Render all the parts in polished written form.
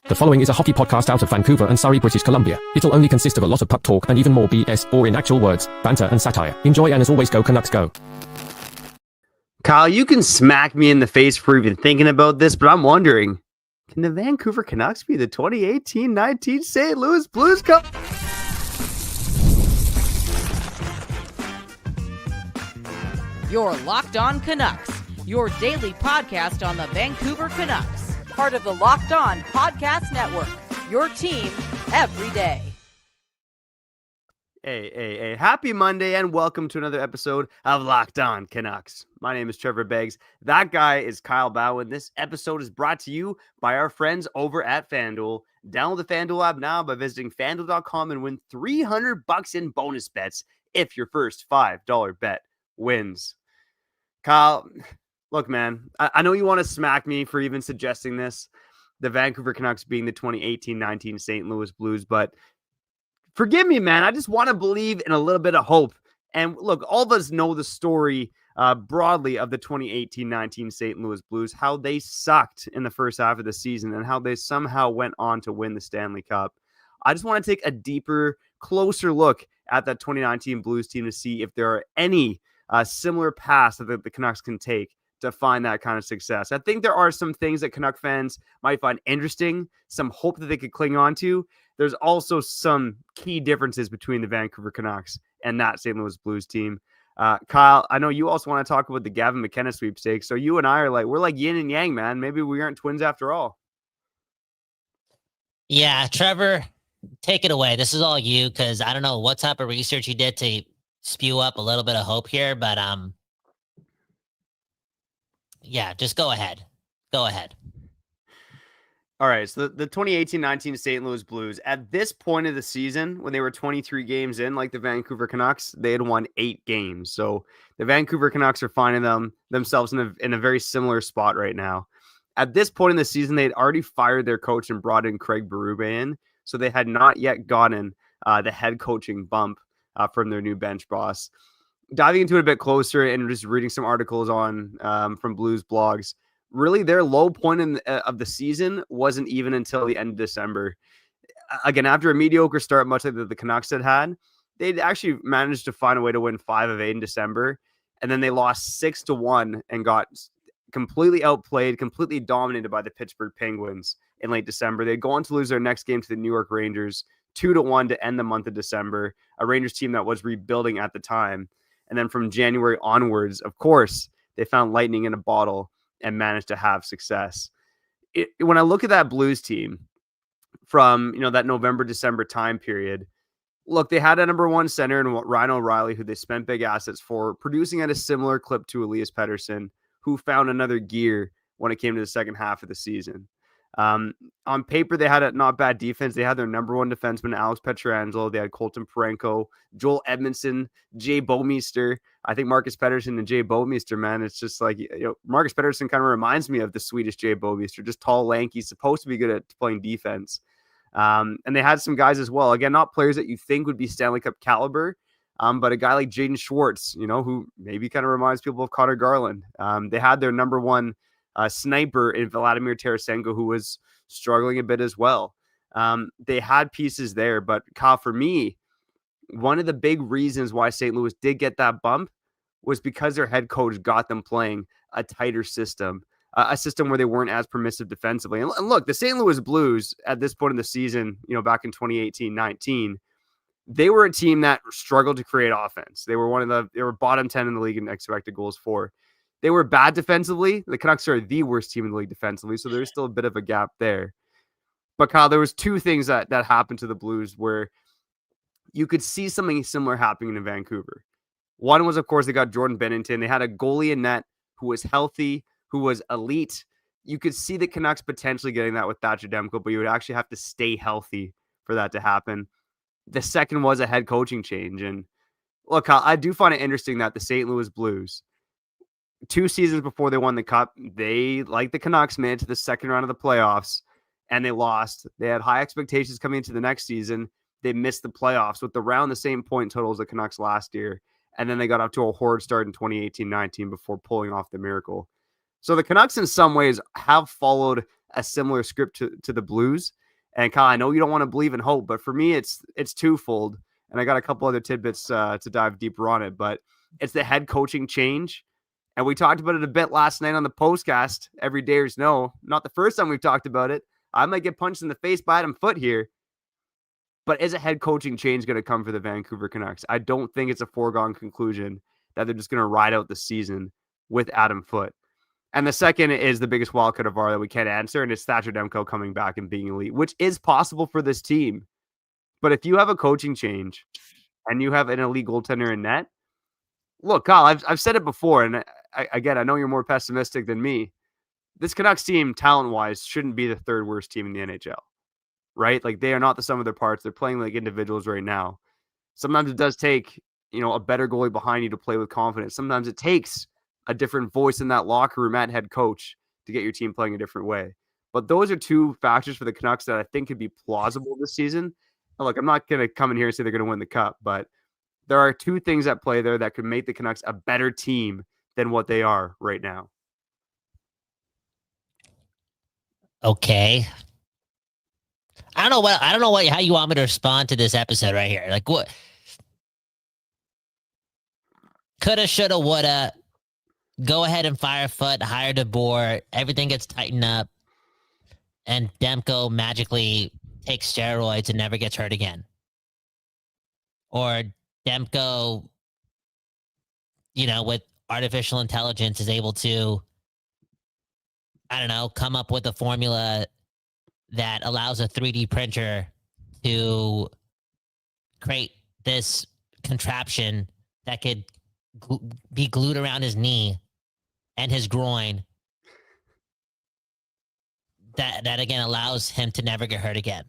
The following is a hockey podcast out of Vancouver and Surrey, British Columbia. It'll only consist of a lot of puck talk and even more BS, or in actual words, banter and satire. Enjoy, and as always, go Canucks go. Kyle, you can smack me in the face for even thinking about this, but I'm wondering, can the Vancouver Canucks be the 2018-19 St. Louis Blues Cup? You're Locked On Canucks, your daily podcast on the Vancouver Canucks. Part of the Locked On Podcast Network, your team every day. Hey, happy Monday and welcome to another episode of Locked On Canucks. My name is Trevor Beggs. That guy is Kyle Bhawan. This episode is brought to you by our friends over at FanDuel. Download the FanDuel app now by visiting FanDuel.com and win $300 in bonus bets if your first $5 bet wins. Kyle, look, man, I know you want to smack me for even suggesting this, the Vancouver Canucks being the 2018-19 St. Louis Blues, but forgive me, man. I just want to believe in a little bit of hope. And look, all of us know the story broadly of the 2018-19 St. Louis Blues, how they sucked in the first half of the season and how they somehow went on to win the Stanley Cup. I just want to take a deeper, closer look at that 2019 Blues team to see if there are any similar paths that the Canucks can take to find that kind of success. I think there are some things that Canuck fans might find interesting, some hope that they could cling on to. There's also some key differences between the Vancouver Canucks and that St. Louis Blues team. Kyle, I know you also want to talk about the Gavin McKenna sweepstakes. So you and I are we're like yin and yang, man. Maybe we aren't twins after all. Yeah, Trevor, take it away. This is all you, because I don't know what type of research you did to spew up a little bit of hope here, but yeah, just go ahead. Go ahead. All right, so the 2018-19 St. Louis Blues, at this point of the season, when they were 23 games in, like the Vancouver Canucks, they had won 8 games. So the Vancouver Canucks are finding themselves in a very similar spot right now. At this point in the season, they had already fired their coach and brought in Craig Berube in, so they had not yet gotten the head coaching bump from their new bench boss. Diving into it a bit closer and just reading some articles on from Blues blogs, really their low point of the season wasn't even until the end of December. Again, after a mediocre start, much like the Canucks had, they'd actually managed to find a way to win 5 of 8 in December, and then they lost 6-1 and got completely outplayed, completely dominated by the Pittsburgh Penguins in late December. They'd go on to lose their next game to the New York Rangers 2-1 to end the month of December, a Rangers team that was rebuilding at the time. And then from January onwards, of course, they found lightning in a bottle and managed to have success. When I look at that Blues team from that November, December time period, look, they had a number one center in Ryan O'Reilly, who they spent big assets for, producing at a similar clip to Elias Pettersson, who found another gear when it came to the second half of the season. On paper, they had a not bad defense. They had their number one defenseman, Alex Pietrangelo. They had Colton Parayko, Joel Edmondson, Jay Bouwmeester. I think Marcus Pettersson and Jay Bouwmeester, man, it's just like, Marcus Pettersson kind of reminds me of the Swedish Jay Bouwmeester, just tall, lanky, supposed to be good at playing defense. And they had some guys as well. Again, not players that you think would be Stanley Cup caliber, but a guy like Jaden Schwartz, who maybe kind of reminds people of Connor Garland. They had their number one sniper in Vladimir Tarasenko, who was struggling a bit as well. They had pieces there, but Kyle, for me, one of the big reasons why St. Louis did get that bump was because their head coach got them playing a tighter system, a system where they weren't as permissive defensively. And look, the St. Louis Blues at this point in the season, back in 2018-19, they were a team that struggled to create offense. They were bottom 10 in the league in expected goals for. They were bad defensively. The Canucks are the worst team in the league defensively, so there's still a bit of a gap there. But Kyle, there was 2 things that happened to the Blues where you could see something similar happening in Vancouver. One was, of course, they got Jordan Binnington. They had a goalie in net who was healthy, who was elite. You could see the Canucks potentially getting that with Thatcher Demko, but you would actually have to stay healthy for that to happen. The second was a head coaching change. And look, Kyle, I do find it interesting that the St. Louis Blues, 2 seasons before they won the Cup, they, like the Canucks, made it to the second round of the playoffs, and they lost. They had high expectations coming into the next season. They missed the playoffs with around the same point total as the Canucks last year, and then they got up to a horrid start in 2018-19 before pulling off the miracle. So the Canucks, in some ways, have followed a similar script to the Blues. And Kyle, I know you don't want to believe in hope, but for me, it's twofold. And I got a couple other tidbits to dive deeper on it, but it's the head coaching change. And we talked about it a bit last night on the postcast. Every Dayers know, not the first time we've talked about it. I might get punched in the face by Adam Foote here. But is a head coaching change going to come for the Vancouver Canucks? I don't think it's a foregone conclusion that they're just going to ride out the season with Adam Foote. And the second is the biggest wildcard of our that we can't answer, and it's Thatcher Demko coming back and being elite, which is possible for this team. But if you have a coaching change and you have an elite goaltender in net, look, Kyle, I've said it before, and I know you're more pessimistic than me. This Canucks team, talent-wise, shouldn't be the third worst team in the NHL, right? Like, they are not the sum of their parts. They're playing like individuals right now. Sometimes it does take, a better goalie behind you to play with confidence. Sometimes it takes a different voice in that locker room at head coach to get your team playing a different way. But those are two factors for the Canucks that I think could be plausible this season. Now, look, I'm not going to come in here and say they're going to win the Cup, but there are two things at play there that could make the Canucks a better team than what they are right now. Okay. I don't know how you want me to respond to this episode right here. Like, what? Coulda, shoulda, woulda. Go ahead and fire Foote, hire DeBoer. Everything gets tightened up, and Demko magically takes steroids and never gets hurt again. Or Demko, with artificial intelligence is able to, I don't know, come up with a formula that allows a 3D printer to create this contraption that could be glued around his knee and his groin that again allows him to never get hurt again.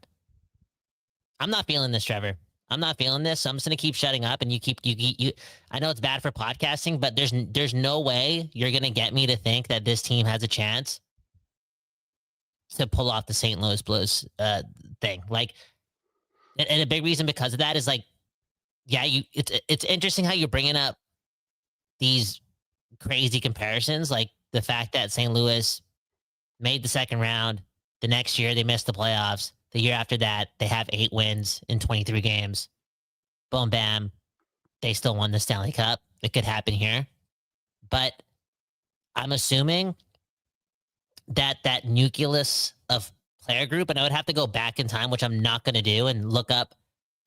I'm not feeling this, Trevor. I'm not feeling this. So I'm just gonna keep shutting up, and you. I know it's bad for podcasting, but there's no way you're gonna get me to think that this team has a chance to pull off the St. Louis Blues thing. Like, and a big reason because of that is like, yeah, it's interesting how you're bringing up these crazy comparisons, like the fact that St. Louis made the second round. The next year they missed the playoffs. The year after that, they have 8 wins in 23 games. Boom, bam. They still won the Stanley Cup. It could happen here. But I'm assuming that nucleus of player group, and I would have to go back in time, which I'm not going to do, and look up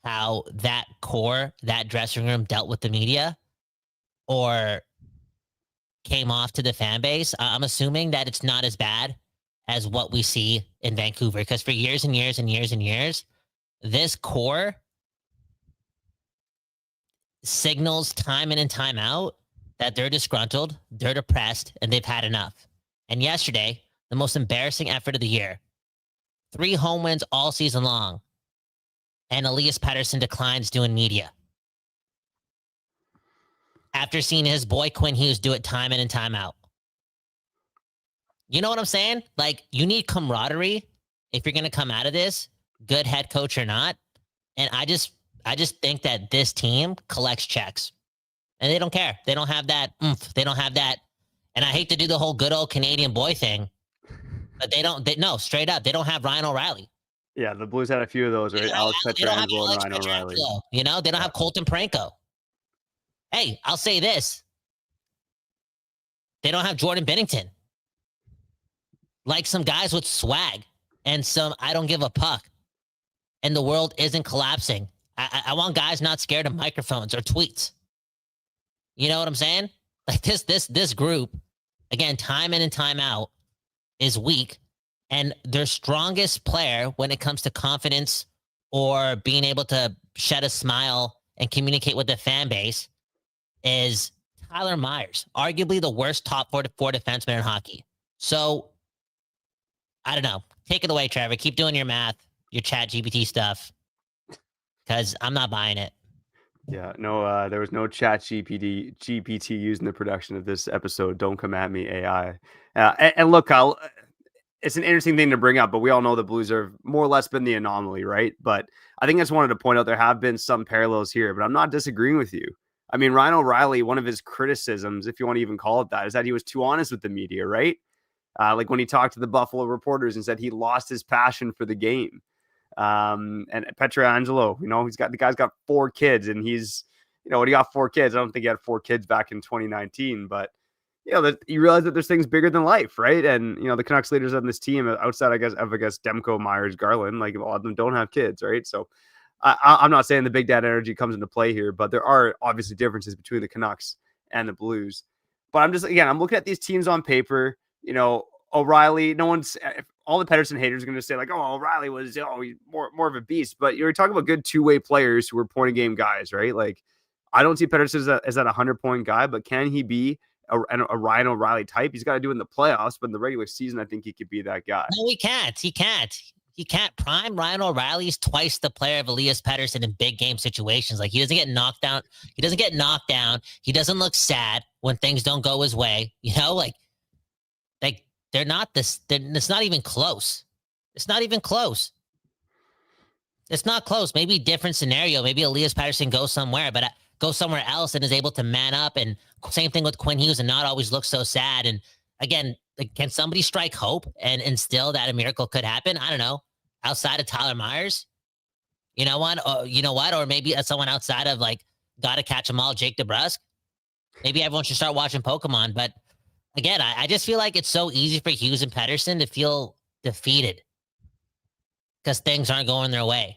how that core, that dressing room dealt with the media or came off to the fan base. I'm assuming that it's not as bad as what we see in Vancouver, because for years and years and years and years, this core signals time in and time out that they're disgruntled, they're depressed, and they've had enough. And yesterday, the most embarrassing effort of the year, 3 home wins all season long, and Elias Pettersson declines doing media after seeing his boy Quinn Hughes do it time in and time out. You know what I'm saying? Like, you need camaraderie if you're going to come out of this, good head coach or not. And I just think that this team collects checks, and they don't care. They don't have that oomph. They don't have that. And I hate to do the whole good old Canadian boy thing, but no, straight up, they don't have Ryan O'Reilly. Yeah, the Blues had a few of those, right? Alex Pietrangelo and Ryan O'Reilly. They don't have Colton Pranko. Hey, I'll say this. They don't have Jordan Binnington. Like some guys with swag and some I don't give a puck. And the world isn't collapsing. I want guys not scared of microphones or tweets. You know what I'm saying? Like this group, again, time in and time out, is weak. And their strongest player when it comes to confidence or being able to shed a smile and communicate with the fan base is Tyler Myers, arguably the worst top 4 defenseman in hockey. So, I don't know. Take it away, Trevor. Keep doing your math, your chat GPT stuff, because I'm not buying it. Yeah, no, there was no chat GPT used in the production of this episode. Don't come at me, AI. And look, Kyle, it's an interesting thing to bring up, but we all know the Blues have more or less been the anomaly, right? But I think I just wanted to point out there have been some parallels here, but I'm not disagreeing with you. I mean, Ryan O'Reilly, one of his criticisms, if you want to even call it that, is that he was too honest with the media, right? Like when he talked to the Buffalo reporters and said he lost his passion for the game. And Pietrangelo, the guy's got 4 kids, and he's, when he got 4 kids, I don't think he had 4 kids back in 2019, but you realize that there's things bigger than life, right? And the Canucks leaders on this team, outside, I guess, Demko, Myers, Garland, like a lot of them don't have kids, right? So I'm not saying the big dad energy comes into play here, but there are obviously differences between the Canucks and the Blues. But I'm looking at these teams on paper. O'Reilly, all the Pettersson haters are going to say like, oh, O'Reilly was he's more of a beast. But you're talking about good two-way players who are point of game guys, right? Like, I don't see Pettersson as that 100-point guy, but can he be a Ryan O'Reilly type? He's got to do it in the playoffs, but in the regular season, I think he could be that guy. No, he can't. He can't. Prime Ryan O'Reilly is twice the player of Elias Pettersson in big game situations. Like, he doesn't get knocked down. He doesn't look sad when things don't go his way. Like they're not this. It's not even close. It's not even close. It's not close. Maybe different scenario. Maybe Elias Pettersson goes somewhere, but go somewhere else and is able to man up. And same thing with Quinn Hughes and not always look so sad. And again, like, can somebody strike hope and instill that a miracle could happen? I don't know. Outside of Tyler Myers, you know what? Or maybe someone outside of like gotta catch them all, Jake DeBrusk. Maybe everyone should start watching Pokemon. But again, I just feel like it's so easy for Hughes and Pettersson to feel defeated because things aren't going their way.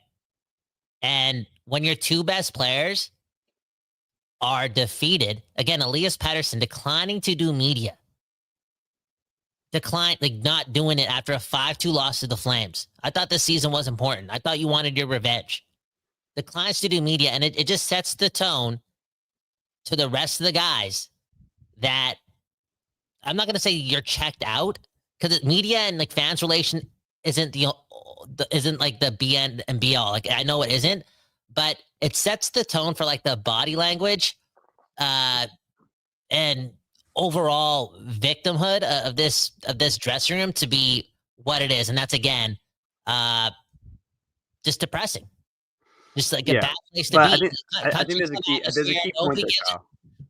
And when your 2 best players are defeated, again, Elias Pettersson declining to do media. Not doing it after a 5-2 loss to the Flames. I thought this season was important. I thought you wanted your revenge. Declines to do media, and it just sets the tone to the rest of the guys that I'm not going to say you're checked out, because media and like fans relation isn't like the be and be all. Like, I know it isn't, but it sets the tone for like the body language and overall victimhood of this dressing room to be what it is. And that's, again, just depressing. Just like a bad place to be. I think there's a key point there, Kyle.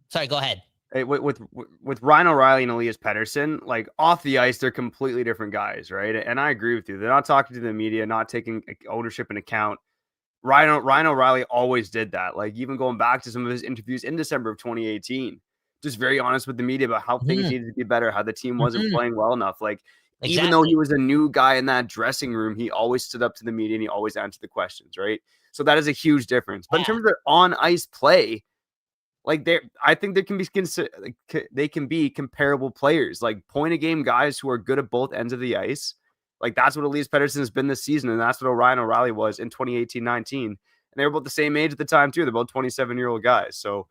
Sorry, go ahead. Hey, with Ryan O'Reilly and Elias Pettersson, like off the ice, they're completely different guys, right? And I agree with you. They're not talking to the media, not taking ownership and account. Ryan O'Reilly always did that. Like, even going back to some of his interviews in December of 2018, just very honest with the media about how things needed to be better, how the team wasn't playing well enough. Like, even though he was a new guy in that dressing room, he always stood up to the media and he always answered the questions, right? So that is a huge difference. But in terms of their on-ice play, like, I think they can be comparable players, like point-of-game guys who are good at both ends of the ice. Like, that's what Elias Pettersson has been this season, and that's what Ryan O'Reilly was in 2018-19. And they were about the same age at the time, too. They're both 27-year-old guys. So,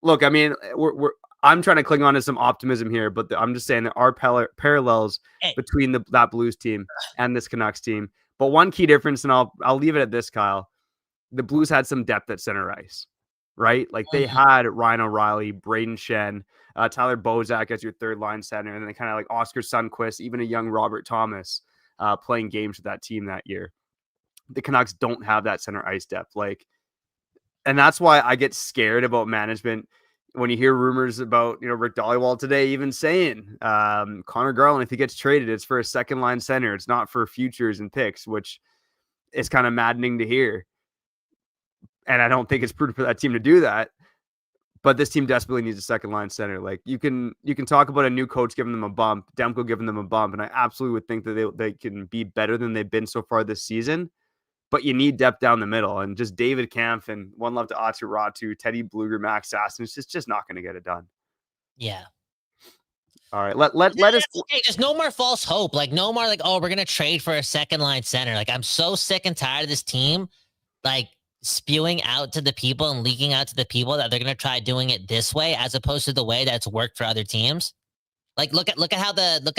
look, I mean, I'm trying to cling on to some optimism here, but I'm just saying there are parallels between that Blues team and this Canucks team. But one key difference, and I'll leave it at this, Kyle. The Blues had some depth at center ice, right? Like, they had Ryan O'Reilly, Braden Shen, Tyler Bozak as your third line center, and then they kind of like Oscar Sundqvist, even a young Robert Thomas playing games with that team that year. The Canucks don't have that center ice depth. And that's why I get scared about management when you hear rumors about, Rick Dhaliwal today even saying Connor Garland, if he gets traded, it's for a second line center. It's not for futures and picks, which is kind of maddening to hear. And I don't think it's prudent for that team to do that. But this team desperately needs a second line center. Like, you can talk about a new coach giving them a bump, Demko giving them a bump, and I absolutely would think that they can be better than they've been so far this season. But you need depth down the middle, and just David Kampf and one love to Atu Ratu, Teddy Bluger, Max Sasson. It's just not going to get it done. Yeah. All right. Let us. Okay, just no more false hope. Like, no more like, oh, we're gonna trade for a second line center. Like, I'm so sick and tired of this team, like, spewing out to the people and leaking out to the people that they're gonna try doing it this way as opposed to the way that's worked for other teams. Like, look at how the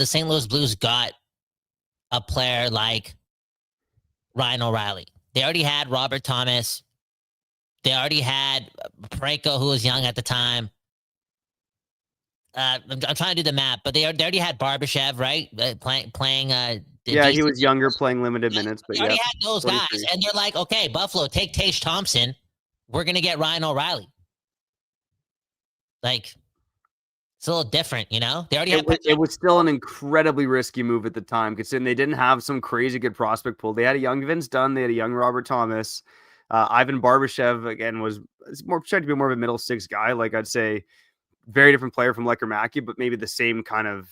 St. Louis Blues got a player like Ryan O'Reilly. They already had Robert Thomas. They already had Parayko, who was young at the time. I'm trying to do the math, but they already had Barbashev, right? Playing. He was younger, playing limited minutes. But they already had those guys, and they're like, okay, Buffalo, take Tage Thompson. We're gonna get Ryan O'Reilly. Like, it's a little different, you know? They already it was still an incredibly risky move at the time, considering they didn't have some crazy good prospect pool. They had a young Vince Dunn, they had a young Robert Thomas. Ivan Barbashev, again, was more trying to be more of a middle six guy. Like, I'd say very different player from Lecker-Mackey, but maybe the same kind of,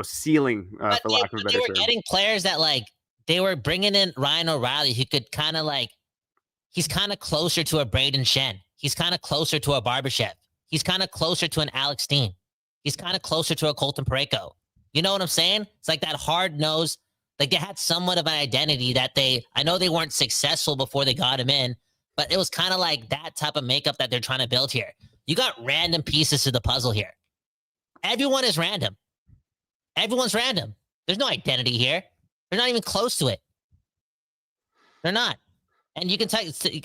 ceiling, for lack of a better term. They were term. getting players that, like, they were bringing in Ryan O'Reilly, who could kind of, like, he's kind of closer to a Braden Shen. He's kind of closer to a Barbashev. He's kind of closer to an Alex Steen. He's kind of closer to a Colton Parayko. You know what I'm saying? It's like that hard nose. Like, they had somewhat of an identity that I know they weren't successful before they got him in, but it was kind of like that type of makeup that they're trying to build here. You got random pieces to the puzzle here. Everyone is random. Everyone's random. There's no identity here. They're not even close to it. They're not. And you could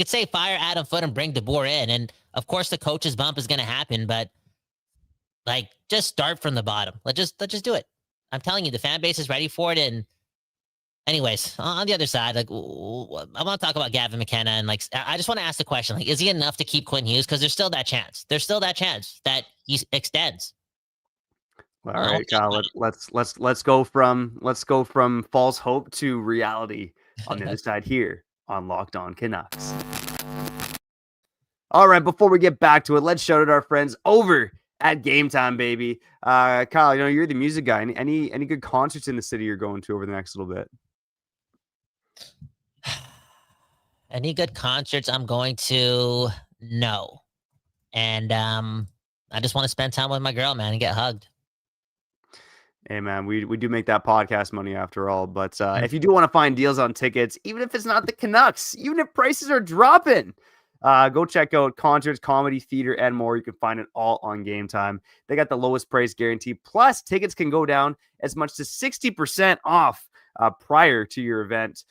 say fire Adam Foote and bring DeBoer in, and of course the coach's bump is going to happen. But like, just start from the bottom. Let's just do it. I'm telling you, the fan base is ready for it. And anyways, on the other side, like, I want to talk about Gavin McKenna, and like, I just want to ask the question: like, is he enough to keep Quinn Hughes? Because there's still that chance. There's still that chance that he extends. All right, Kyle. Let's go from false hope to reality on the other side here on Locked On Canucks. All right, before we get back to it, let's shout out our friends over at Gametime, baby. Kyle, you're the music guy. Any good concerts in the city you're going to over the next little bit? Any good concerts I'm going to? No. And I just want to spend time with my girl, man, and get hugged. Hey, man, we do make that podcast money after all. But if you do want to find deals on tickets, even if it's not the Canucks, even if prices are dropping, go check out concerts, comedy, theater, and more. You can find it all on Gametime. They got the lowest price guarantee. Plus, tickets can go down as much as 60% off prior to your event.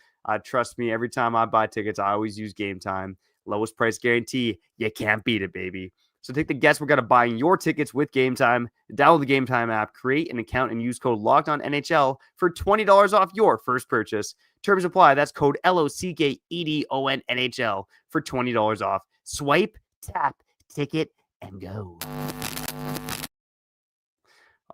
Trust me, every time I buy tickets, I always use Gametime. Lowest price guarantee. You can't beat it, baby. So take the guesswork out of buying your tickets with Gametime. Download the Gametime app, create an account, and use code LOCKEDONNHL for $20 off your first purchase. Terms apply. That's code LOCKEDONNHL for $20 off. Swipe, tap, ticket, and go.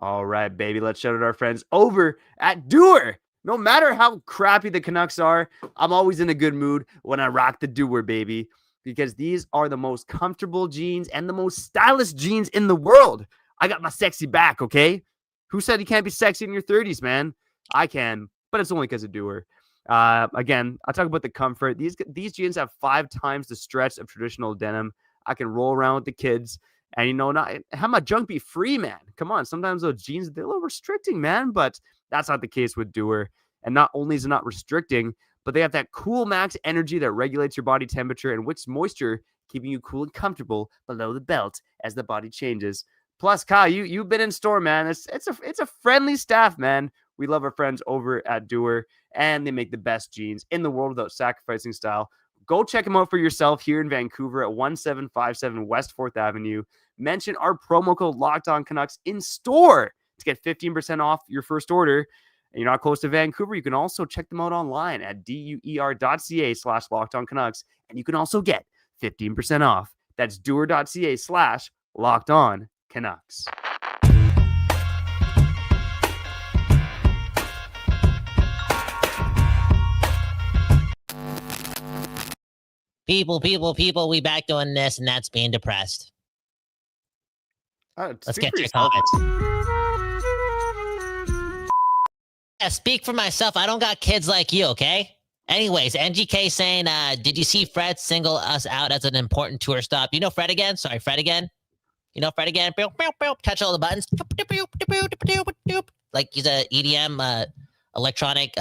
All right, baby. Let's shout out our friends over at Doer. No matter how crappy the Canucks are, I'm always in a good mood when I rock the Doer, baby. Because these are the most comfortable jeans and the most stylish jeans in the world. I got my sexy back, okay? Who said you can't be sexy in your 30s, man? I can, but it's only because of Doer. Again, I'll talk about the comfort. These jeans have 5 times the stretch of traditional denim. I can roll around with the kids and, not have my junk be free, man. Come on. Sometimes those jeans, they're a little restricting, man, but that's not the case with Doer. And not only is it not restricting, but they have that cool max energy that regulates your body temperature and wicks moisture, keeping you cool and comfortable below the belt as the body changes. Plus, Kyle, you've been in store, man. It's a friendly staff, man. We love our friends over at Doer, and they make the best jeans in the world without sacrificing style. Go check them out for yourself here in Vancouver at 1757 West 4th Avenue. Mention our promo code Locked On Canucks in store to get 15% off your first order. And you're not close to Vancouver, you can also check them out online at duer.ca/LockedOnCanucks. And you can also get 15% off. That's duer.ca/LockedOnCanucks. People, we back doing this, and that's being depressed. Let's get to your comments. Yeah, speak for myself. I don't got kids like you, okay? Anyways, NGK saying, did you see Fred single us out as an important tour stop? You know Fred again? Sorry, Fred again? You know Fred again? Touch all the buttons. Like he's a EDM electronic.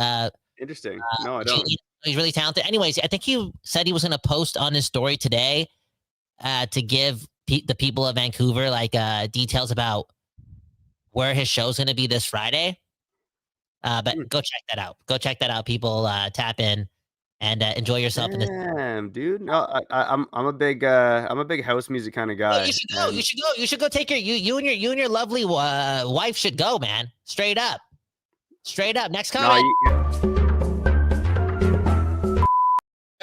Interesting. No, I don't. He's really talented. Anyways, I think he said he was going to post on his story today to give the people of Vancouver details about where his show's going to be this Friday. But go check that out. Go check that out, people. Tap in and enjoy yourself. Damn, dude. No, I'm a big house music kind of guy. Well, you should go. You should go take you and your lovely wife should go, man. Straight up. Next comment.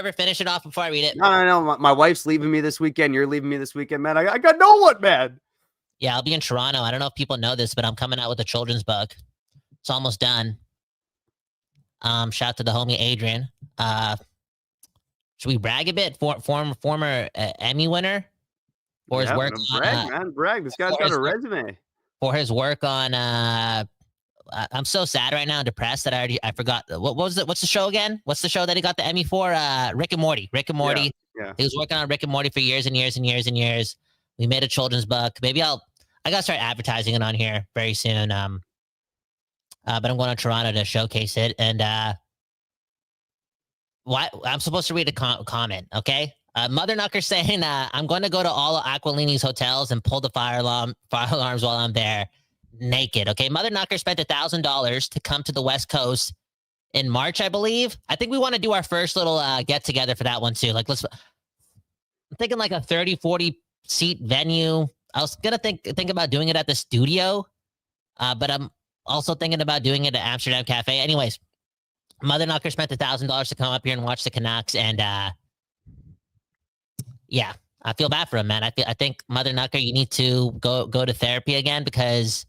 Trevor, finish it off before I read it. No. My wife's leaving me this weekend. You're leaving me this weekend, man. I got no one, man. Yeah, I'll be in Toronto. I don't know if people know this, but I'm coming out with a children's book. It's almost done. Shout out to the homie Adrian. Should we brag a bit? Former Emmy winner for his work. Brag. This guy's got a resume. For his work on. I'm so sad right now and depressed that I forgot. What was it? What's the show again? What's the show that he got the Emmy for? Rick and Morty. Yeah. He was working on Rick and Morty for years and years and years and years. We made a children's book. Maybe I gotta start advertising it on here very soon. But I'm going to Toronto to showcase it. And why I'm supposed to read a comment, okay? Mother Knucker saying, I'm going to go to all of Aquilini's hotels and pull the fire alarms while I'm there naked, okay? Mother Knucker spent $1,000 to come to the West Coast in March, I believe. I think we want to do our first little get together for that one too. Like, I'm thinking like a 30, 40 seat venue. I was going to think about doing it at the studio, but I'm also thinking about doing it at Amsterdam Cafe. Anyways, Mother Knucker spent $1,000 to come up here and watch the Canucks, and yeah, I feel bad for him, man. I think Mother Knucker, you need to go to therapy again because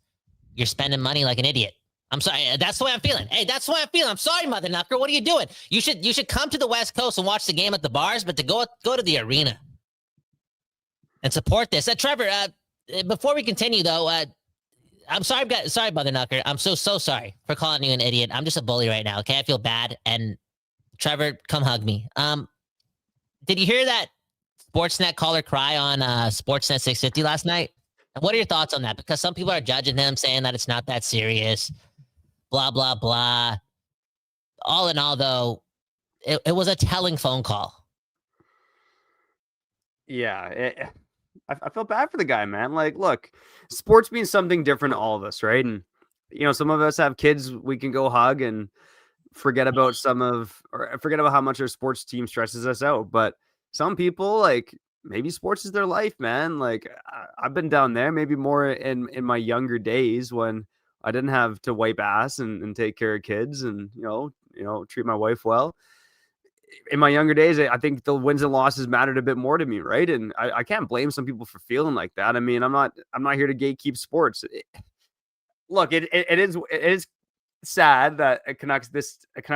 you're spending money like an idiot. I'm sorry. That's the way I'm feeling. Hey, that's the way I'm feeling. I'm sorry, Mother Knucker. What are you doing? You should come to the West Coast and watch the game at the bars, but to go to the arena and support this. Trevor, before we continue though, I'm sorry, Mother Knucker. I'm so sorry for calling you an idiot. I'm just a bully right now. Okay, I feel bad. And Trevor, come hug me. Did you hear that Sportsnet caller cry on Sportsnet 650 last night? And what are your thoughts on that? Because some people are judging him, saying that it's not that serious. Blah blah blah. All in all, though, it was a telling phone call. Yeah, I feel bad for the guy, man. Like, look, sports means something different to all of us, right? And some of us have kids we can go hug and forget about how much our sports team stresses us out. But some people, like, maybe sports is their life, man. Like, I've been down there, maybe more in my younger days when I didn't have to wipe ass and take care of kids and treat my wife well. In my younger days, I think the wins and losses mattered a bit more to me, right? And I can't blame some people for feeling like that. I mean, I'm not here to gatekeep sports. Look, it is sad that a Canucks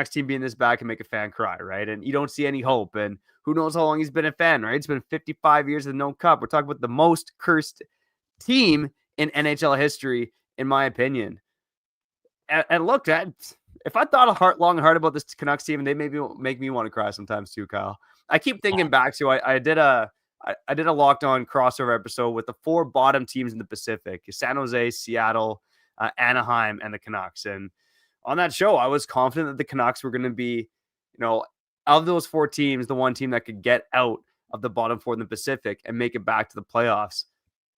team being this bad can make a fan cry, right? And you don't see any hope. And who knows how long he's been a fan, right? It's been 55 years with no cup. We're talking about the most cursed team in NHL history, in my opinion. And look, if I thought long and hard about this Canucks team, they maybe make me want to cry sometimes too, Kyle. I keep thinking back to I did a Locked On crossover episode with the 4 bottom teams in the Pacific: San Jose, Seattle, Anaheim, and the Canucks. And on that show, I was confident that the Canucks were going to be, of those 4 teams, the one team that could get out of the bottom 4 in the Pacific and make it back to the playoffs.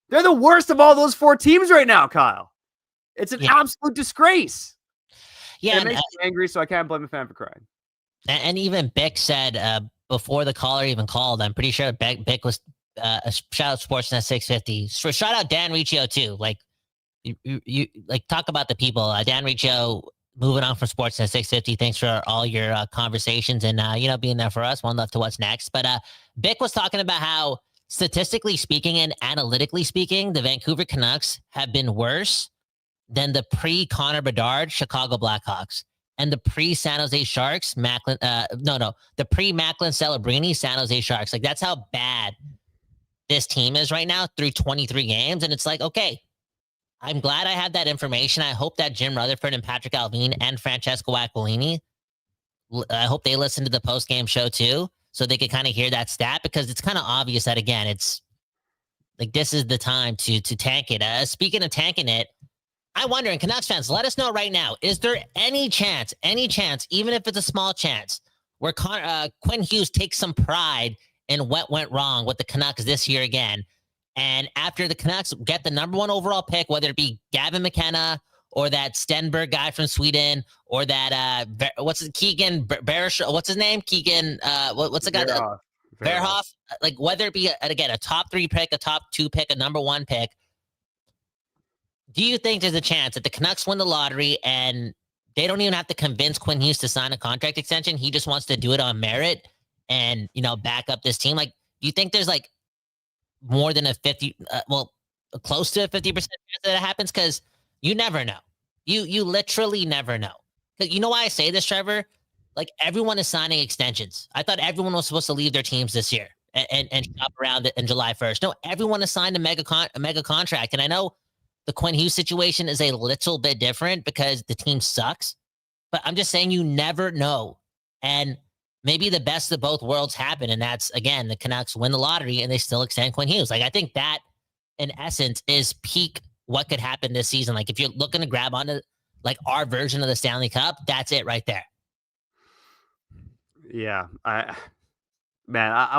They're the worst of all those 4 teams right now, Kyle. It's an absolute disgrace. Yeah, it makes me angry, so I can't blame a fan for crying. And even Bick said before the caller even called, I'm pretty sure Bick was shout out Sportsnet 650. For shout out Dan Riccio too. Like you like talk about the people. Dan Riccio moving on from Sportsnet 650. Thanks for all your conversations and being there for us. One love to what's next. But Bick was talking about how statistically speaking and analytically speaking, the Vancouver Canucks have been worse than the pre-Connor Bedard Chicago Blackhawks and the pre-San Jose Sharks, the pre-Macklin Celebrini San Jose Sharks. Like, that's how bad this team is right now through 23 games. And it's like, okay, I'm glad I had that information. I hope that Jim Rutherford and Patrick Alvin and Francesco Aquilini, I hope they listen to the post-game show too, so they could kind of hear that stat, because it's kind of obvious that, again, it's like this is the time to tank it. Speaking of tanking it, I'm wondering, Canucks fans, let us know right now, is there any chance, even if it's a small chance, where Quinn Hughes takes some pride in what went wrong with the Canucks this year again? And after the Canucks get the #1 overall pick, whether it be Gavin McKenna or that Stenberg guy from Sweden or that, Keegan Barish, what's his name? Keegan, what's the guy? Verhoff. Like, whether it be, again, a top 3 pick, a top 2 pick, a #1 pick, do you think there's a chance that the Canucks win the lottery and they don't even have to convince Quinn Hughes to sign a contract extension? He just wants to do it on merit and, back up this team? Like, do you think there's like more than a 50, close to a 50% chance that it happens? Because you never know. You literally never know. Because you know why I say this, Trevor? Like, everyone is signing extensions. I thought everyone was supposed to leave their teams this year and shop around it in July 1st. No, everyone has signed a mega contract. And I know the Quinn Hughes situation is a little bit different because the team sucks. But I'm just saying you never know. And maybe the best of both worlds happen. And that's, again, the Canucks win the lottery and they still extend Quinn Hughes. Like, I think that, in essence, is peak what could happen this season. Like, if you're looking to grab onto, like, our version of the Stanley Cup, that's it right there. Yeah, I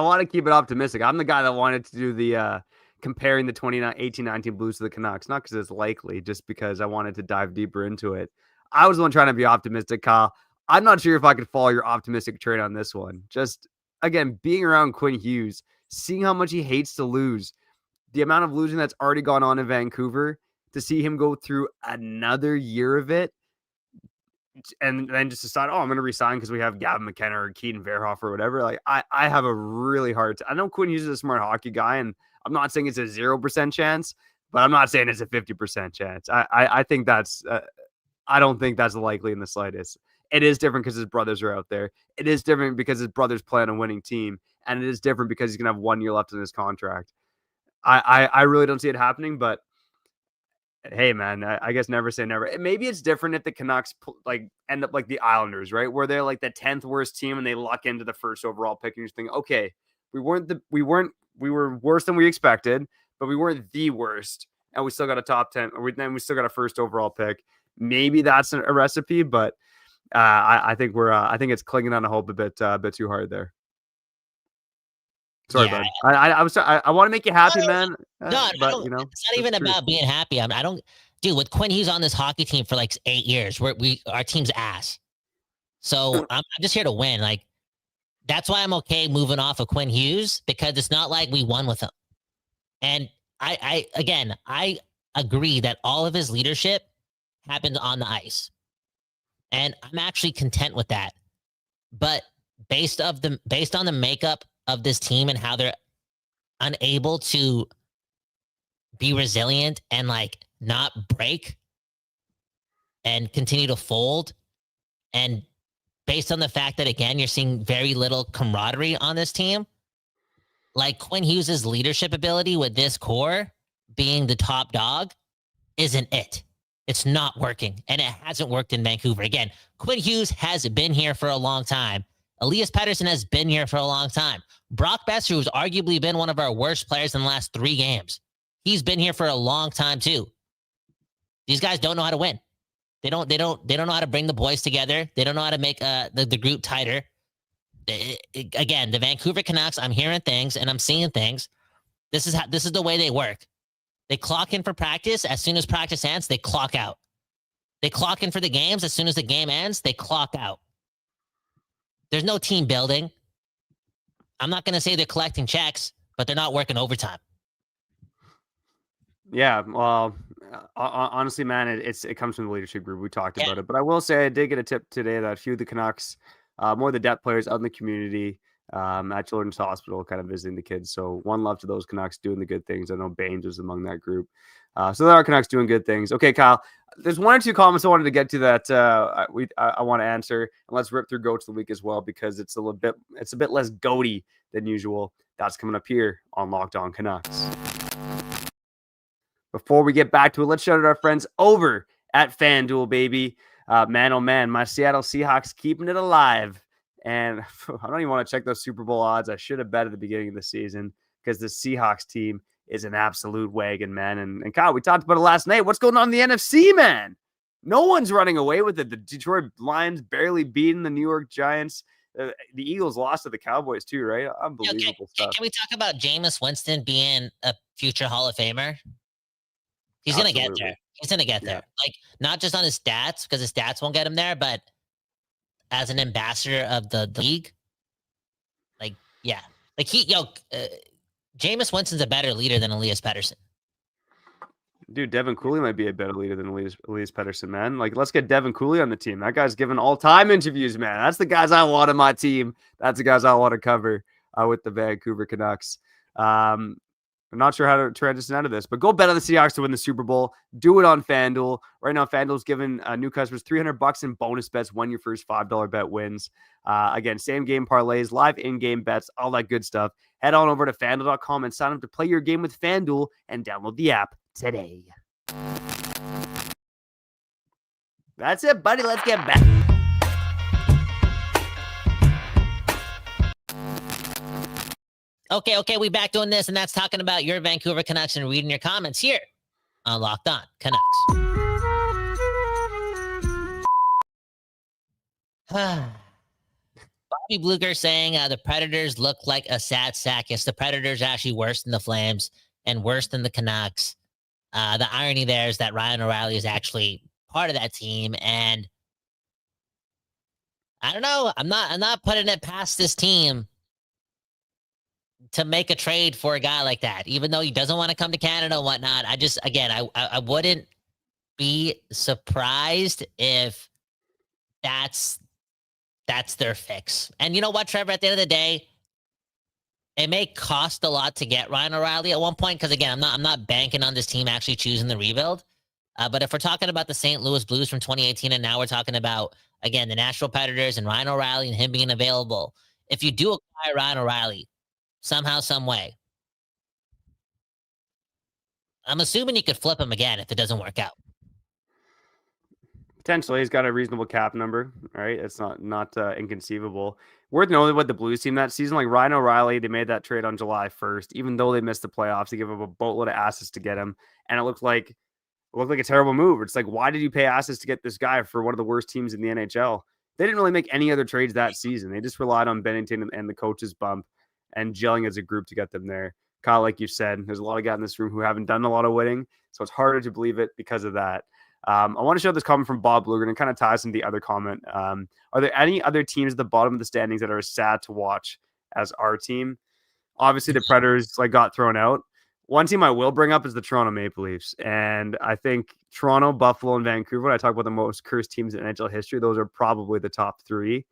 want to keep it optimistic. I'm the guy that wanted to do the comparing the 2018-19 Blues to the Canucks, not because it's likely, just because I wanted to dive deeper into it. I was the one trying to be optimistic, Kyle. I'm not sure if I could follow your optimistic train on this one. Just, again, being around Quinn Hughes, seeing how much he hates to lose, the amount of losing that's already gone on in Vancouver, to see him go through another year of it, and then just decide, I'm going to resign because we have Gavin McKenna or Keaton Verhoff or whatever. Like, I have a really hard time. I know Quinn Hughes is a smart hockey guy, and I'm not saying it's a 0% chance, but I'm not saying it's a 50% chance. I think that's, I don't think that's likely in the slightest. It is different because his brothers are out there. It is different because his brothers play on a winning team, and it is different because he's going to have 1 year left in his contract. I really don't see it happening, but hey, man, I guess never say never. Maybe it's different if the Canucks end up like the Islanders, right? Where they're like the 10th worst team and they luck into the first overall pick, and you think, okay, we were worse than we expected, but we weren't the worst, and we still got a top 10, then we still got a first overall pick. Maybe that's a recipe, but I think I think it's clinging on a hope a bit too hard there. Sorry, bud. I want to make you happy, man. No, but it's not even about being happy. I don't, dude. With Quinn Hughes on this hockey team for like 8 years, our team's ass. So I'm just here to win. Like, that's why I'm okay moving off of Quinn Hughes, because it's not like we won with him. And I agree that all of his leadership happened on the ice, and I'm actually content with that. But based on the makeup of this team and how they're unable to be resilient and like not break and continue to fold, and based on the fact that, again, you're seeing very little camaraderie on this team, like Quinn Hughes' leadership ability with this core being the top dog isn't it. It's not working, and it hasn't worked in Vancouver. Again, Quinn Hughes has been here for a long time. Elias Pettersson has been here for a long time. Brock Besser, who's arguably been one of our worst players in the last 3 games, he's been here for a long time too. These guys don't know how to win. They don't know how to bring the boys together. They don't know how to make the group tighter. Again, the Vancouver Canucks, I'm hearing things and I'm seeing things. This is the way they work. They clock in for practice. As soon as practice ends, they clock out. They clock in for the games. As soon as the game ends, they clock out. There's no team building. I'm not going to say they're collecting checks, but they're not working overtime. Yeah, well, honestly, man, it comes from the leadership group. We talked about it, but I will say I did get a tip today that a few of the Canucks, more of the depth players out in the community, at Children's Hospital, kind of visiting the kids. So one love to those Canucks doing the good things. I know Baines was among that group. So there are Canucks doing good things. Okay, Kyle, there's 1 or 2 comments I wanted to get to that I want to answer, and let's rip through Goats of the Week as well, because it's a bit less goaty than usual. That's coming up here on Locked On Canucks. Before we get back to it, let's shout out our friends over at FanDuel, baby. Man, oh man, my Seattle Seahawks keeping it alive. And I don't even want to check those Super Bowl odds. I should have bet at the beginning of the season, because the Seahawks team is an absolute wagon, man. And Kyle, we talked about it last night. What's going on in the NFC, man? No one's running away with it. The Detroit Lions barely beating the New York Giants. The Eagles lost to the Cowboys too, right? Unbelievable stuff. Can we talk about Jameis Winston being a future Hall of Famer? He's going to get there. He's going to get there. Like, not just on his stats, because his stats won't get him there, but as an ambassador of the league. Like, yeah. Like, Jameis Winston's a better leader than Elias Pettersson. Dude, Devin Cooley might be a better leader than Elias Pettersson, man. Like, let's get Devin Cooley on the team. That guy's giving all-time interviews, man. That's the guys I want on my team. That's the guys I want to cover with the Vancouver Canucks. I'm not sure how to transition out of this, but go bet on the Seahawks to win the Super Bowl. Do it on FanDuel. Right now, FanDuel's giving new customers $300 in bonus bets when your first $5 bet wins. Again, same game parlays, live in-game bets, all that good stuff. Head on over to FanDuel.com and sign up to play your game with FanDuel and download the app today. That's it, buddy. Let's get back. Okay, we back doing this, and that's talking about your Vancouver Canucks and reading your comments here on Locked On Canucks. Bobby Bluger saying the Predators look like a sad sack. Yes, the Predators are actually worse than the Flames and worse than the Canucks. The irony there is that Ryan O'Reilly is actually part of that team, and I don't know. I'm not putting it past this team to make a trade for a guy like that, even though he doesn't want to come to Canada and whatnot. I wouldn't be surprised if that's their fix. And you know what, Trevor, at the end of the day, it may cost a lot to get Ryan O'Reilly at one point. Cause again, I'm not banking on this team actually choosing the rebuild. But if we're talking about the St. Louis Blues from 2018, and now we're talking about, again, the Nashville Predators and Ryan O'Reilly and him being available, if you do acquire Ryan O'Reilly somehow, some way, I'm assuming you could flip him again if it doesn't work out. Potentially, he's got a reasonable cap number, right? It's not inconceivable. Worth noting what the Blues team that season, like Ryan O'Reilly, they made that trade on July 1st, even though they missed the playoffs. They gave up a boatload of assets to get him, and it looked like a terrible move. It's like, why did you pay assets to get this guy for one of the worst teams in the NHL? They didn't really make any other trades that season. They just relied on Bennington and the coach's bump and gelling as a group to get them there. Kyle, like you said, there's a lot of guys in this room who haven't done a lot of winning, so it's harder to believe it because of that. I want to show this comment from Bob Bluger, and it kind of ties into the other comment. Are there any other teams at the bottom of the standings that are as sad to watch as our team? Obviously, the Predators got thrown out. One team I will bring up is the Toronto Maple Leafs, and I think Toronto, Buffalo, and Vancouver, when I talk about the most cursed teams in NHL history, those are probably the top three.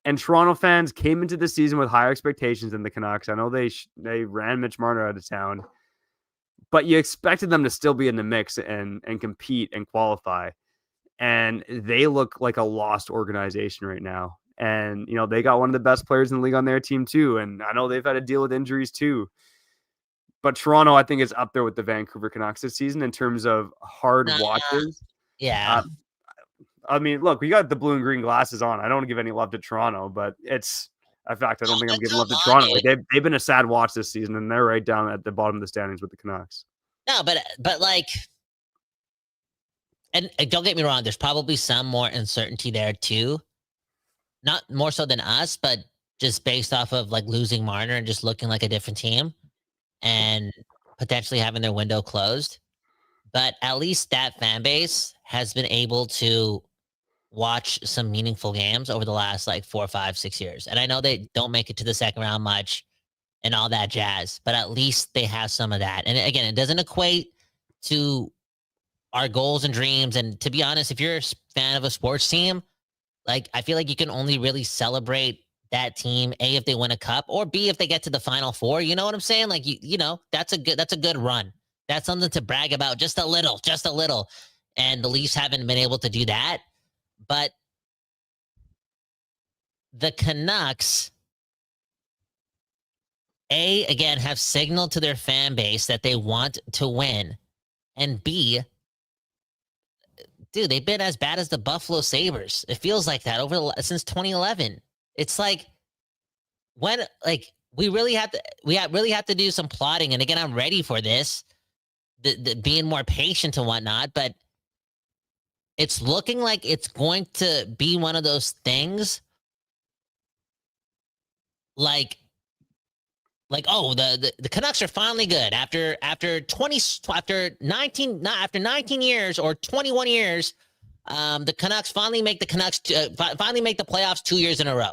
And Toronto fans came into the season with higher expectations than the Canucks. I know they ran Mitch Marner out of town, but you expected them to still be in the mix and compete and qualify. And they look like a lost organization right now. And, they got one of the best players in the league on their team too. And I know they've had to deal with injuries too. But Toronto, I think, is up there with the Vancouver Canucks this season in terms of hard watches. Yeah. I mean, look, we got the blue and green glasses on. I don't give any love to Toronto, but it's a fact. I don't think I'm giving love to Toronto. Like, they've been a sad watch this season, and they're right down at the bottom of the standings with the Canucks. No, but like, and don't get me wrong, there's probably some more uncertainty there too. Not more so than us, but just based off of like losing Marner and just looking like a different team and potentially having their window closed. But at least that fan base has been able to watch some meaningful games over the last like 4, 5, 6 years. And I know they don't make it to the second round much and all that jazz, but at least they have some of that. And again, it doesn't equate to our goals and dreams. And to be honest, if you're a fan of a sports team, like, I feel like you can only really celebrate that team, A, if they win a cup, or B, if they get to the Final Four. You know what I'm saying? Like, that's a good run. That's something to brag about just a little. And the Leafs haven't been able to do that. But the Canucks, A, again, have signaled to their fan base that they want to win. And B, dude, they've been as bad as the Buffalo Sabres. It feels like that since 2011. It's like, when, like, we really have to do some plotting. And again, I'm ready for this, the being more patient and whatnot, but it's looking like it's going to be one of those things like, oh, the Canucks are finally good after 19 years or 21 years. The Canucks finally make the playoffs 2 years in a row.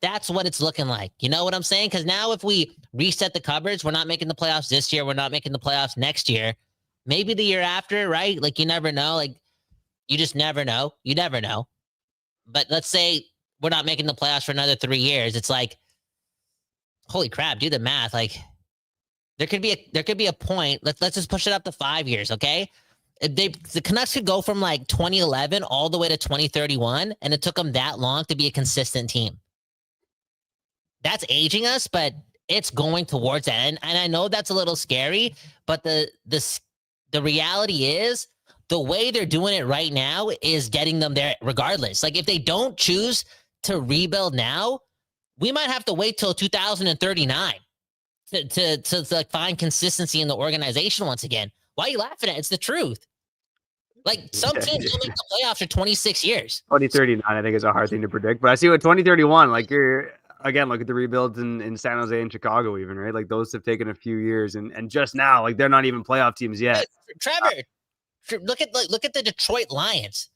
That's what it's looking like. You know what I'm saying? Because now if we reset the cupboards, we're not making the playoffs this year. We're not making the playoffs next year. Maybe the year after, right? Like, you never know. Like, you just never know. You never know. But let's say we're not making the playoffs for another 3 years. It's like, holy crap, do the math. Like, there could be a point. Let's just push it up to 5 years, okay? The Canucks could go from like 2011 all the way to 2031, and it took them that long to be a consistent team. That's aging us, but it's going towards that. And I know that's a little scary, but the reality is the way they're doing it right now is getting them there regardless. Like, if they don't choose to rebuild now, we might have to wait till 2039 to like find consistency in the organization once again. Why are you laughing at it? It's the truth. Like, some teams don't make the playoffs for 26 years. 2039, I think, is a hard thing to predict. But I see what 2031, like, you're again, look at the rebuilds in San Jose and Chicago, even, right? Like, those have taken a few years, and just now, like, they're not even playoff teams yet. Trevor, look at the Detroit Lions.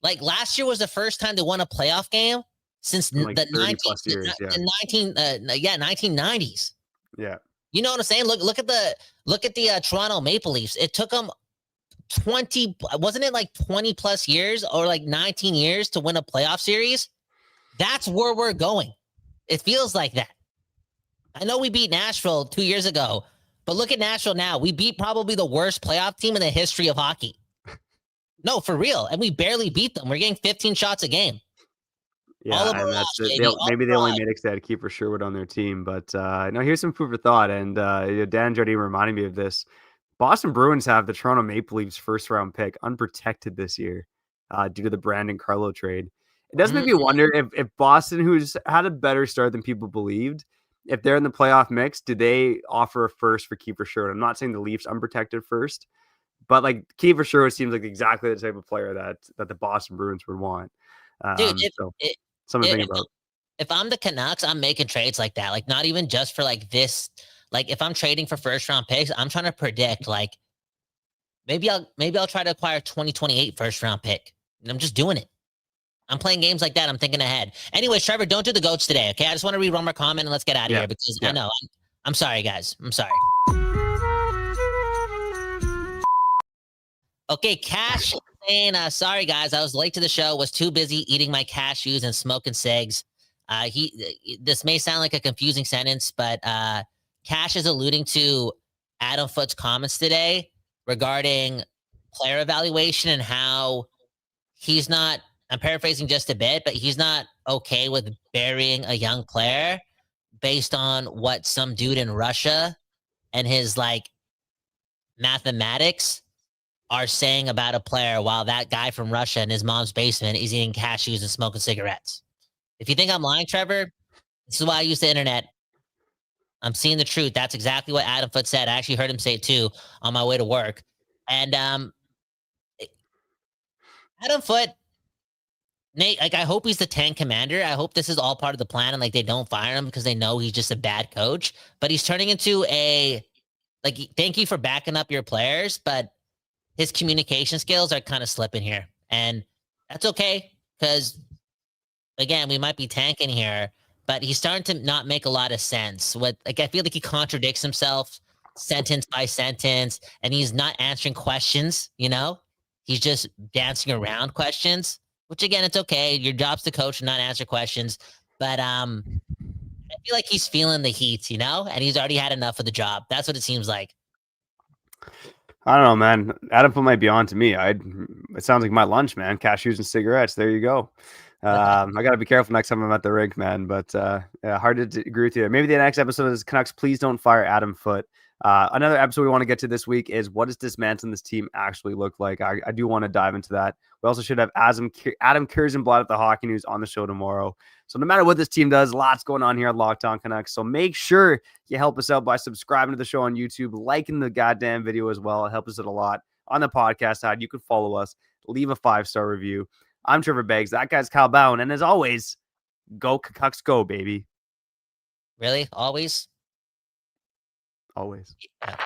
Like, last year was the first time they won a playoff game since like the 1990s. Yeah. You know what I'm saying? Look at the Toronto Maple Leafs. It took them 20 plus years or like 19 years to win a playoff series. That's where we're going. It feels like that. I know we beat Nashville 2 years ago, but look at Nashville now. We beat probably the worst playoff team in the history of hockey. No, for real. And we barely beat them. We're getting 15 shots a game. Yeah, and that's it. Maybe they only made it because they had Kiefer Sherwood on their team. But no, here's some food for thought. And Dan Jody reminded me of this. Boston Bruins have the Toronto Maple Leafs first-round pick unprotected this year due to the Brandon Carlo trade. It does make me wonder if Boston, who's had a better start than people believed, if they're in the playoff mix, do they offer a first for Kiefer Sherwood? I'm not saying the Leafs unprotected first, but like Kiefer Sherwood seems like exactly the type of player that the Boston Bruins would want. Dude, something to think about. If I'm the Canucks, I'm making trades like that. Like, not even just for like this. Like, if I'm trading for first round picks, I'm trying to predict, like, maybe I'll try to acquire 2028 first round pick. And I'm just doing it. I'm playing games like that. I'm thinking ahead. Anyways, Trevor, don't do the goats today. Okay. I just want to read one more comment and let's get out of here because I know I'm sorry, guys. I'm sorry. Okay. Cash saying, sorry guys. I was late to the show. Was too busy eating my cashews and smoking cigs. This may sound like a confusing sentence, but, Cash is alluding to Adam Foote's comments today regarding player evaluation and how he's not, I'm paraphrasing just a bit, but he's not okay with burying a young player based on what some dude in Russia and his like mathematics are saying about a player while that guy from Russia in his mom's basement is eating cashews and smoking cigarettes. If you think I'm lying, Trevor, this is why I use the internet. I'm seeing the truth. That's exactly what Adam Foote said. I actually heard him say it too on my way to work. And Adam Foote, Nate, like, I hope he's the tank commander. I hope this is all part of the plan and like they don't fire him because they know he's just a bad coach. But he's turning into like, thank you for backing up your players, but his communication skills are kind of slipping here. And that's okay because, again, we might be tanking here. But he's starting to not make a lot of sense. I feel like he contradicts himself sentence by sentence, and he's not answering questions, you know? He's just dancing around questions, which, again, it's okay. Your job's to coach and not answer questions. But I feel like he's feeling the heat, you know? And he's already had enough of the job. That's what it seems like. I don't know, man. Adam Foote might be on to me. It sounds like my lunch, man. Cashews and cigarettes. There you go. I got to be careful next time I'm at the rink, man. But hard to agree with you. Maybe the next episode is Canucks, please don't fire Adam Foote. Another episode we want to get to this week is what does dismantling this team actually look like? I do want to dive into that. We also should have Adam Kersenblatt at the Hockey News on the show tomorrow. So no matter what this team does, lots going on here at Locked On Canucks. So make sure you help us out by subscribing to the show on YouTube, liking the goddamn video as well. It helps us out a lot. On the podcast side, you can follow us, leave a 5-star review. I'm Trevor Beggs. That guy's Kyle Bhawan. And as always, go Canucks go, baby. Really? Always? Always. Yeah.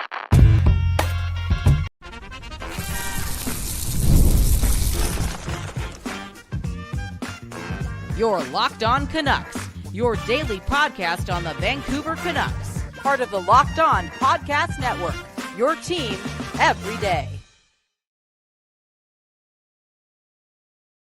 Your Locked On Canucks, your daily podcast on the Vancouver Canucks, part of the Locked On Podcast Network, your team every day.